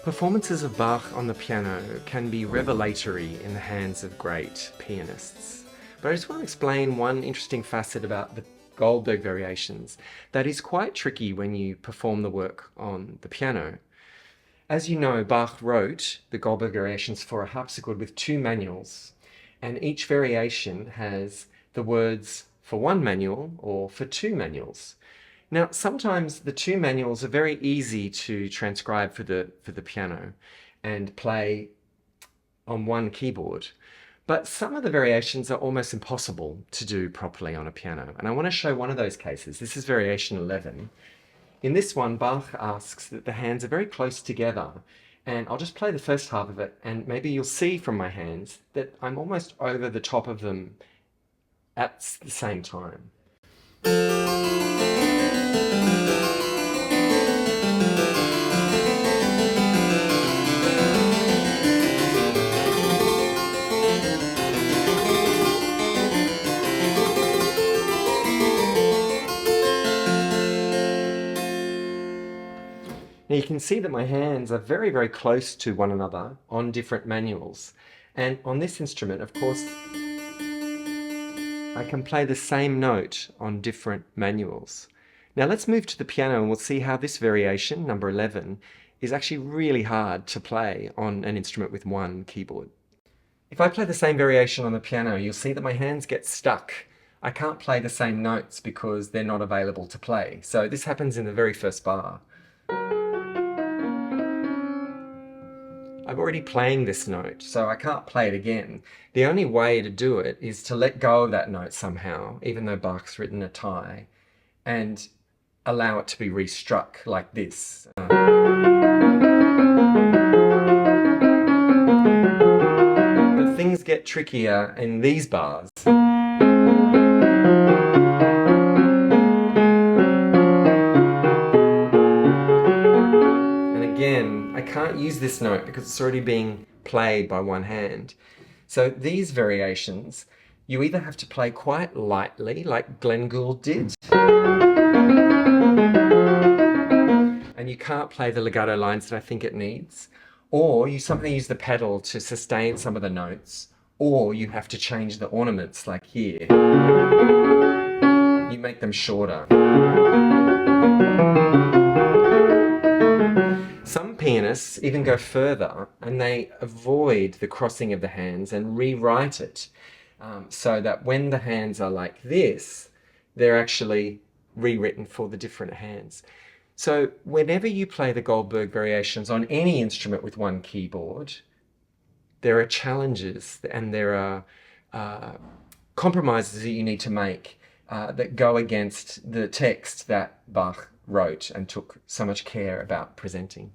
Performances of Bach on the piano can be revelatory in the hands of great pianists. But I just want to explain one interesting facet about the Goldberg Variations that is quite tricky when you perform the work on the piano. As you know, Bach wrote the Goldberg Variations for a harpsichord with 2 manuals, and each variation has the words for 1 manual or for 2 manuals. Now, sometimes the 2 manuals are very easy to transcribe for the piano and play on 1 keyboard, but some of the variations are almost impossible to do properly on a piano. And I want to show one of those cases. This is variation 11. In this one, Bach asks that the hands are very close together, and I'll just play the first half of it, and maybe you'll see from my hands that I'm almost over the top of them at the same time. Now you can see that my hands are very, very close to one another on different manuals. And on this instrument, of course, I can play the same note on different manuals. Now let's move to the piano and we'll see how this variation, number 11, is actually really hard to play on an instrument with 1 keyboard. If I play the same variation on the piano, you'll see that my hands get stuck. I can't play the same notes because they're not available to play. So this happens in the very first bar. I'm already playing this note, so I can't play it again. The only way to do it is to let go of that note somehow, even though Bach's written a tie, and allow it to be restruck like this. But things get trickier in these bars. Again, I can't use this note because it's already being played by 1 hand. So these variations, you either have to play quite lightly, like Glenn Gould did, and you can't play the legato lines that I think it needs, or you sometimes use the pedal to sustain some of the notes, or you have to change the ornaments, like here. You make them shorter. Some pianists even go further and they avoid the crossing of the hands and rewrite it so that when the hands are like this, they're actually rewritten for the different hands. So whenever you play the Goldberg Variations on any instrument with 1 keyboard, there are challenges and there are compromises that you need to make that go against the text that Bach wrote and took so much care about presenting.